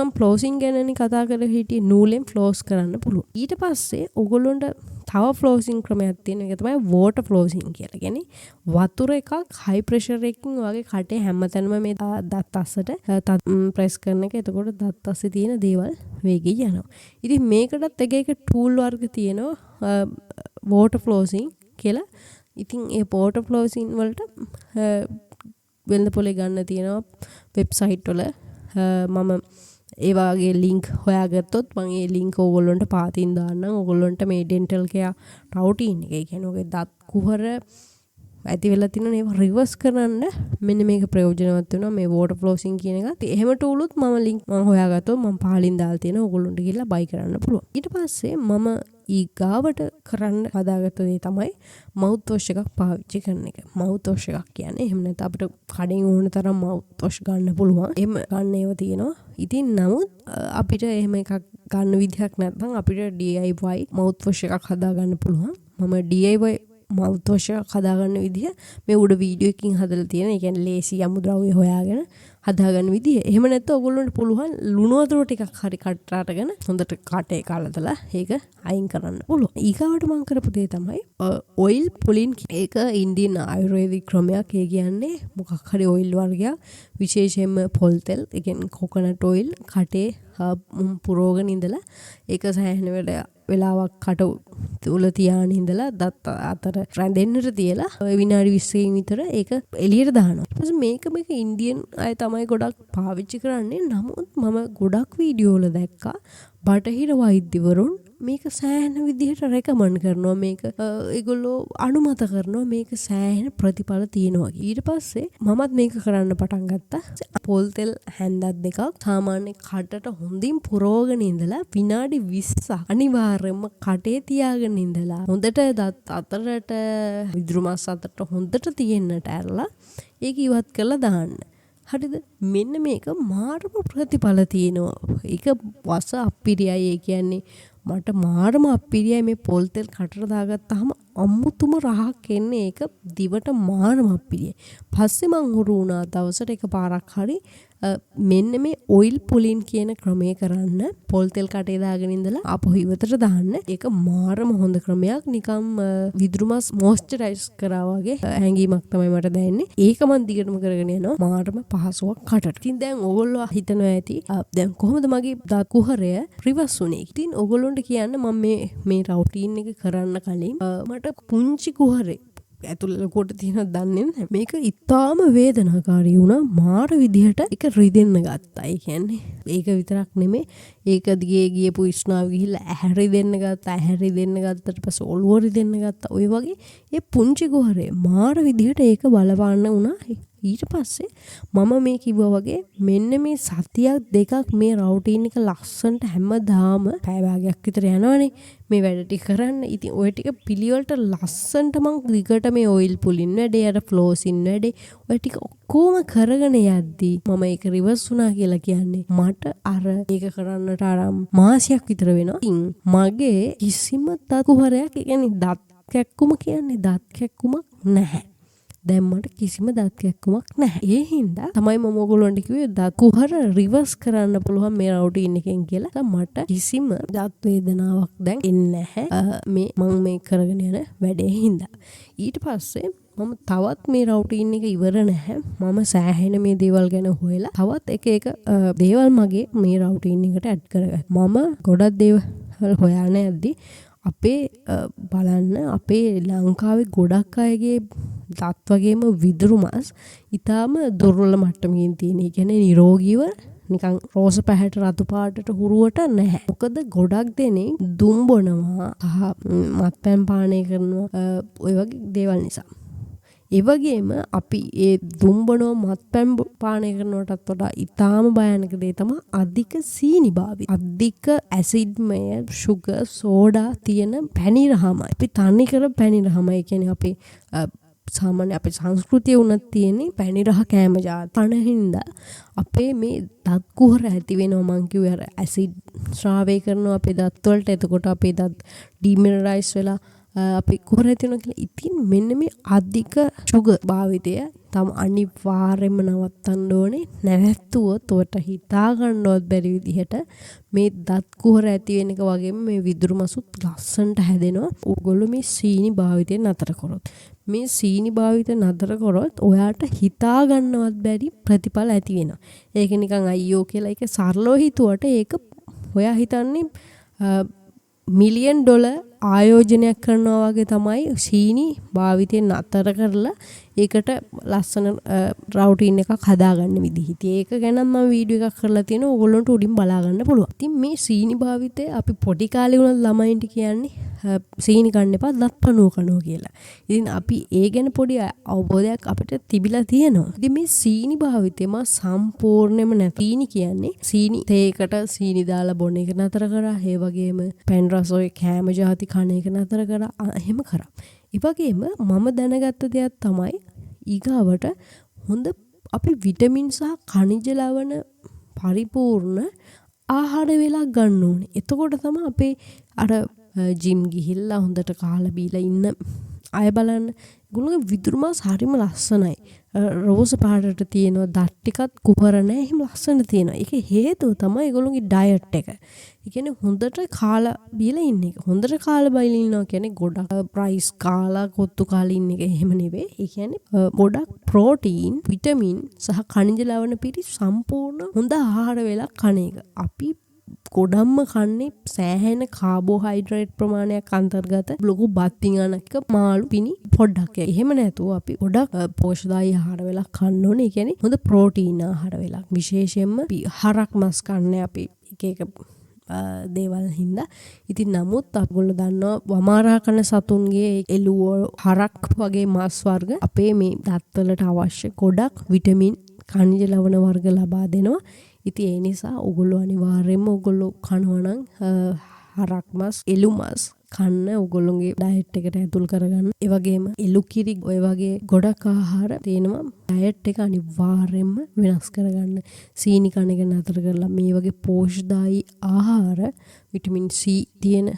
මම ෆ්ලෝසින් ගැනනේ කතා කරලා හිටියේ නූලෙන් ෆ්ලෝස් කරන්න පුළුවන්. ඊට පස්සේ ඔයගොල්ලන්ට තව ෆ්ලෝසින් ක්‍රමයක් තියෙනවා. ඒක තමයි වෝටර් ෆ්ලෝසින් කියලා. කියන්නේ වතුර එකක් හයි ප්‍රෙෂර් එකකින් වගේ කටේ හැමතැනම මේ දත් අස්සට ප්‍රෙස් කරන එක. එතකොට දත් අස්සේ තියෙන දේවල් වේගෙන් යනවා. ඉතින් මේකටත් එක එක ටූල් වර්ග තියෙනවා වෝටර් ෆ්ලෝසින් කියලා. ඉතින් ඒ වෝටර් ෆ්ලෝසින් වලට වෙළඳ පොලේ ගන්න තියෙනවා වෙබ්සයිට් වල. මම ඒ වගේ ලින්ක් හොයාගත්තොත් මම ඒ ලින්ක් ඕගොල්ලන්ට පාතින් දාන්නම්. ඕගොල්ලන්ට මේ ඩෙන්ටල් කෙයා රවුටින් එක. ඒ කියන්නේ ඔගේ දත් කුහර ඇති වෙලා තියෙන ඒවා රිවර්ස් කරන්න මෙන්න මේක ප්‍රයෝජනවත් වෙනවා මේ වෝටර් ෆ්ලෝසින් කියන එකත්. එහෙම ටූලුත් මම ලින්ක් හොයාගත්තොත් මම පහලින් දාලා තියෙනවා. ඕගොල්ලන්ට ගිහලා බයි කරන්න පුළුවන්. ඊට පස්සේ මම ඊගාවට කරන්න හදාගත්ත දේ තමයි මවුත් වොෂ් එකක් පාවිච්චි කරන එක. මවුත් වොෂ් එකක් කියන්නේ එහෙම නැත්නම් අපිට කඩෙන් ඕන තරම් මවුත් වොෂ් ගන්න පුළුවන්. එහෙම ගන්න ඒවා තියෙනවා. ඉතින් නමුත් අපිට එහෙම එකක් ගන්න විදිහක් නැත්නම් අපිට DIY මවුත් වොෂ් එකක් හදා ගන්න පුළුවන්. මම DIY මවුත් වොෂ් එකක් හදාගන්න විදිහ මේ උඩ වීඩියෝ එකකින් හදලා තියෙන. ඒ කියන්නේ ලේසි අමුද්‍රව්‍ය හොයාගෙන හදාගන්න විදිහ. එහෙම නැත්නම් ඔයගොල්ලන්ට පුළුවන් ලුණු වතුර ටිකක් හරි කටට අරගෙන හොඳට කටේ කලදලා ඒක අයින් කරන්න පුළුවන්. ඊගාවට මම කරපු දේ තමයි ඔයිල් පුලින්. ඒක ඉන්දියන් ආයුර්වේදික ක්‍රමයක්. ඒ කියන්නේ මොකක් හරි ඔයිල් වර්ගයක් විශේෂයෙන්ම පොල් තෙල්, ඒ කියන්නේ කොකනට් ඔයිල් කටේ පුරවගෙන ඉඳලා ඒක සෑහෙන වෙලාවක් කට තුල තියාගෙන ඉඳලා දත් අතර රැඳෙන්නට තියලා විනාඩි 20කින් විතර ඒක එළියට දානවා. ඊට පස්සේ මේක ඉන්දියන් අය තමයි ගොඩක් පාවිච්චි කරන්නේ. නමුත් මම ගොඩක් වීඩියෝ වල දැක්කා බටහිර වෛද්‍යවරුන් මේක සෑහෙන විදිහට රෙකමන්ඩ් කරනවා. මේක ඒගොල්ලෝ අනුමත කරනවා. මේක සෑහෙන ප්‍රතිඵල තියෙනවා. ඊට පස්සේ මමත් මේක කරන්න පටන් ගත්තා. පොල් තෙල් හැන්දක් දෙකක් සාමාන්‍ය කටට හොඳින් පුරවගෙන ඉඳලා විනාඩි 20ක් අනිවාර්යයෙන්ම කටේ තියාගෙන ඉඳලා හොඳට දත් අතරට විදුරු මස් අතරට හොඳට තියෙන්නට ඇරලා ඒක ඉවත් කරලා දාන්න. හරිද? මෙන්න මේක මාරම ප්‍රතිඵල තියෙනවා. ඒක වස අප්පිරියයි. ඒ කියන්නේ මට මාරම අප්පිරියයි මේ පොල් තෙල් කටට දාගත්තාම අමුතුම රහක් එන්නේ. ඒක දිවට මාරම අප්පිරියයි. පස්සේ මං හුරු වුණා දවසට එකපාරක් හරි මෙන්න මේ ඔයිල් පුලින් කියන ක්‍රමය කරන්න. පොල් තෙල් කටේ දාගෙන ඉඳලා ආපහු ඉවතට දාන්න. ඒක මාරම හොඳ ක්‍රමයක්. නිකම් විදුරු මස් මොයිස්චරයිස් කරා වගේ හැඟීමක් තමයි මට දැනෙන්නේ. ඒක මං දිගටම කරගෙන යනවා. මාරම පහසුවක් කටට. ඉතින් දැන් ඕගොල්ලෝ හිතනවා ඇති දැන් කොහොමද මගේ දත් කුහරය රිවර්ස් වුනේ? ඉතින් ඕගොල්ලොන්ට කියන්න මම මේ රවුටින් එක කරන්න කලින් මට පුංචි කුහරේ ඇතුළ කොට තියෙන දන්නේ නැහැ. මේක ඉතාම වේදනාකාරී වුණා. මාර විදිහට ඒක රිදෙන්න ගත්තා. ඒ කියන්නේ ඒක විතරක් නෙමෙයි. ඒක දිගේ ගියපු ස්නාව ගිහිල්ලා ඇහැ රිදෙන්න ගත්තා. ඇහැ රිදෙන්න ගත්තට පස්සේ ඔළුව රිදෙන්න ගත්තා. ඔය වගේ ඒ පුංචි කුහරේ මාර විදිහට ඒක බලපාන්න වුණා. ඊට පස්සේ මම මේ කිව්වා වගේ මෙන්න මේ සතියක් දෙකක් මේ රවුටින් එක ලස්සනට හැමදාම පැය භාගයක් විතර යනවනේ මේ වැඩ ටික කරන්න. ඉතින් ওই ටික පිළිවෙලට ලස්සනට මං දිගට මේ ඔයිල් පුලින් වැඩේ අර ෆ්ලෝසින් වැඩේ ඔය ටික ඔක්කොම කරගෙන යද්දී මම ඒක රිවර්ස් වුණා කියලා කියන්නේ මට අර ඒක කරන්නට ආරම් මාසයක් විතර වෙනවා. ඉතින් මගේ කිසිම දත් කුහරයක්, ඒ කියන්නේ දත් කැක්කුම කියන්නේ දත් කැක්කුමක් නැහැ. දැන් මට කිසිම දත් කැක්කුමක් නැහැ. ඒ හින්දා තමයි මම ඔයගොල්ලන්ට කිව්වේ දත් කුහර රිවර්ස් කරන්න පුළුවන් මේ රවුටින් එකෙන් කියලා. මට කිසිම දත් වේදනාවක් දැන් එන්නේ නැහැ මේ මම මේ කරගෙන යන වැඩේ හින්දා. ඊට පස්සේ මම තවත් මේ රවුටින් එක ඉවර නැහැ. මම සෑහෙන මේ දේවල් ගැන හොයලා තවත් එක දේවල් මගේ මේ රවුටින් එකට ඇඩ් කරගත්තා. මම ගොඩක් දේවල් හොයාගෙන යද්දී අපේ බලන්න අපේ ලංකාවේ ගොඩක් අයගේ දත් වගේම විදුරු මස් ඊටාම දුර්වල මට්ටමකින් තියෙන. ඒ කියන්නේ නිරෝගීව නිකන් රෝස පැහැට රතු පාටට හුරුවට නැහැ. මොකද ගොඩක් දෙනෙක් දුම් බොනවා, මත්පැන් පානය කරනවා, ඔය වගේ දේවල් නිසා. ඒ වගේම අපි ඒ දුම් බොනවා මත්පැන් පානය කරනවටත් වඩා ඊටාම භයානක දේ තමයි අධික සීනි භාවිතය. අධික ඇසිඩ්මය, සුගර්, සෝඩා තියෙන පැණි රහමයි. අපි තනි කර පැණි රහමයි. ඒ කියන්නේ අපි සාමාන්‍ය අපේ සංස්කෘතිය උනත් තියෙන්නේ පැණි රහ කෑම ජාති. පණහින්දා අපේ මේ දත් කුහර ඇති වෙනවා. මං කිව්වේ අර ඇසිඩ් ශ්‍රාවය කරනවා අපේ දත් වලට. එතකොට අපේ දත් ඩිමිනරයිස් වෙලා අපි කුහර ඇති වෙනවා කියලා. ඉතින් මෙන්න මේ අධික සුගර් භාවිතය තම අනිවාර්යයෙන්ම නවත්තන්න ඕනේ. නැවැත්තුවොත් ඔයාට හිතා ගන්නවත් බැරි විදිහට මේ දත් කුහර ඇති වෙන එක වගේම මේ විදුරු මසුත් ලස්සනට හැදෙනවා. ඕගොල්ලෝ මේ සීනි භාවිතය නතර කරොත්. මේ සීනි භාවිතය නතර කරොත් ඔයාට හිතා ගන්නවත් බැරි ප්‍රතිඵල ඇති වෙනවා. ඒක නිකන් අයියෝ කියලා ඒක සරලව හිතුවට ඒක ඔයා හිතන්නේ $1 මිලියන් ආයෝජනයක් කරනවා වගේ තමයි සීනි භාවිතයෙන් නතර කරලා ඒකට ලස්සන රවුටින් එකක් හදාගන්න විදිහ. ඉතින් ඒක ගැන මම වීඩියෝ එකක් කරලා තියෙනවා. ඕගොල්ලන්ට උඩින් බලා ගන්න පුළුවන්. ඉතින් මේ සීනි භාවිතය අපි පොඩි කාලේ වුණත් ළමයින්ට කියන්නේ සීනි ගන්න එපා දත් පණුව කනවා කියලා. ඉතින් අපි ඒ ගැන පොඩි අවබෝධයක් අපිට තිබිලා තියෙනවා. ඉතින් මේ සීනි භාවිතයම සම්පූර්ණයෙන්ම නැති. සීනි කියන්නේ සීනි තේකට සීනි දාලා බොන එක නතර කරා. ඒ වගේම පැන් රස ඔය කෑම ಜಾති කන එක නතර කරා. එහෙම කරා. ඒ වගේම මම දැනගත්ත දෙයක් තමයි ඊගාවට හොඳ අපි විටමින් සහ ಖನಿජ ලවණ පරිපූර්ණ ආහාර වේලා ගන්න ඕනේ. එතකොට තමයි අපේ අර ජිම් ගිහිල්ලා හොඳට කාලා බීලා ඉන්න අය බලන්න. ඒගොල්ලෝගේ විදුරු මාස් හරිම ලස්සනයි. රෝස පාටට තියෙනවා දත් ටිකත් කුහර නැහැ. එහෙම ලස්සන තියෙනවා. ඒක හේතුව තමයි ඒගොල්ලෝගේ ඩයට් එක. ඒ කියන්නේ හොඳට කාලා බීලා ඉන්න එක. හොඳට කාලා බීලා ඉන්නවා කියන්නේ ගොඩක් රයිස් කාලා කොත්තු කාලා ඉන්න එක එහෙම නෙවෙයි. ඒ කියන්නේ ගොඩක් ප්‍රෝටීන්, විටමින් සහ ಖನಿජ ලවණ පිරි සම්පූර්ණ හොඳ ආහාර වේලා කන එක. අපි ගොඩක්ම කන්නේ සෑහෙන කාබෝහයිඩ්‍රේට් ප්‍රමාණයක් අන්තර්ගත ලොකු බත් පිඟානක මාළු පිණි පොඩ්ඩක්. එහෙම නැතුව අපි ගොඩක් පෝෂ්‍යදායී ආහාර වේලා කන්න ඕනේ. ඒ කියන්නේ හොඳ ප්‍රෝටීන් ආහාර වේලා. විශේෂයෙන්ම හරක් මස් කන්නේ අපි එක එක දේවල් හින්දා. ඉතින් නමුත් අපගොල්ලෝ දන්නවා වමාරා කන සතුන්ගේ එළුව හරක් වගේ මස් වර්ග අපේ මේ දත්වලට අවශ්‍ය ගොඩක් විටමින් ಖನಿජ ලවණ වර්ග ලබා දෙනවා. ඉතින් ඒ නිසා ඔයගොල්ලෝ අනිවාර්යයෙන්ම ඔයගොල්ලෝ කනවා නම් හරක් මස්, එළු මස් කන්න ඔයගොල්ලෝගේ ඩයට් එකට ඇතුල් කරගන්න. ඒ වගේම එළු කිරි ඔය වගේ ගොඩක් ආහාර තියෙනවා. ඩයට් එක අනිවාර්යයෙන්ම වෙනස් කරගන්න. සීනි කන එක නතර කරලා මේ වගේ පෝෂ්‍යදායී ආහාර, විටමින් C තියෙන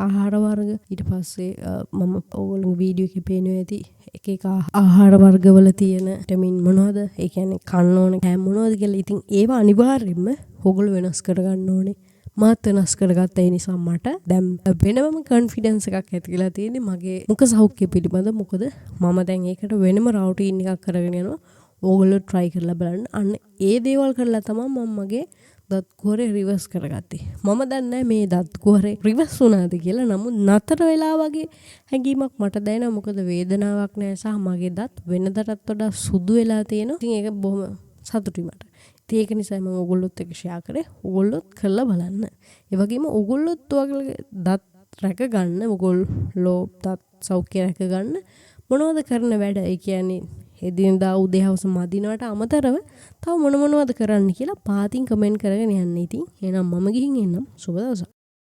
ආහාර වර්ග ඊට පස්සේ මම ඔයගොල්ලෝ වීඩියෝ එකේ පේනවා ඇති එක එක ආහාර වර්ගවල තියෙන විටමින් මොනවද? ඒ කියන්නේ කන්න ඕන කෑම මොනවද කියලා. ඉතින් ඒවා අනිවාර්යයෙන්ම ඔයගොල්ලෝ වෙනස් කරගන්න ඕනේ. මාත් වෙනස් කරගත්ත ඒ නිසා මට දැන් වෙනම කොන්ෆිඩන්ස් එකක් ඇති වෙලා තියෙන්නේ මගේ මුඛ සෞඛ්‍ය පිළිබඳ. මොකද මම දැන් ඒකට වෙනම රවුටින් එකක් කරගෙන යනවා. ඕගොල්ලෝ try කරලා බලන්න. අන්න ඒ දේවල් කරලා තමයි මම මගේ දත් කුහරේ රිවර්ස් කරගත්තේ. මම දන්නේ මේ දත් කුහරේ රිවර්ස් වුණාද කියලා. නමුත් නතර වෙලා වගේ හැඟීමක් මට දැනෙනවා. මොකද වේදනාවක් නැහැ සහ මගේ දත් වෙනදටත් වඩා සුදු වෙලා තියෙනවා. ඉතින් ඒක බොහොම සතුටුයි මට. ඉතින් ඒක නිසා මම ඕගොල්ලොත් එක්ක ෂෙයා කරේ. ඕගොල්ලොත් කරලා බලන්න. ඒ වගේම ඕගොල්ලොත් ඔයගලගේ දත් රැක ගන්න, ඕගොල්ලෝ දත් සෞඛ්‍ය රැක ගන්න මොනවද කරන වැඩ? ඒ කියන්නේ එදිනදා උදේ හවස මදිනවට අමතරව තව මොනවද කරන්න කියලා පාතින් කමෙන්ට් කරගෙන යන්න. ඉතින් එහෙනම් මම ගිහින් එන්නම්. සුබ දවසක්.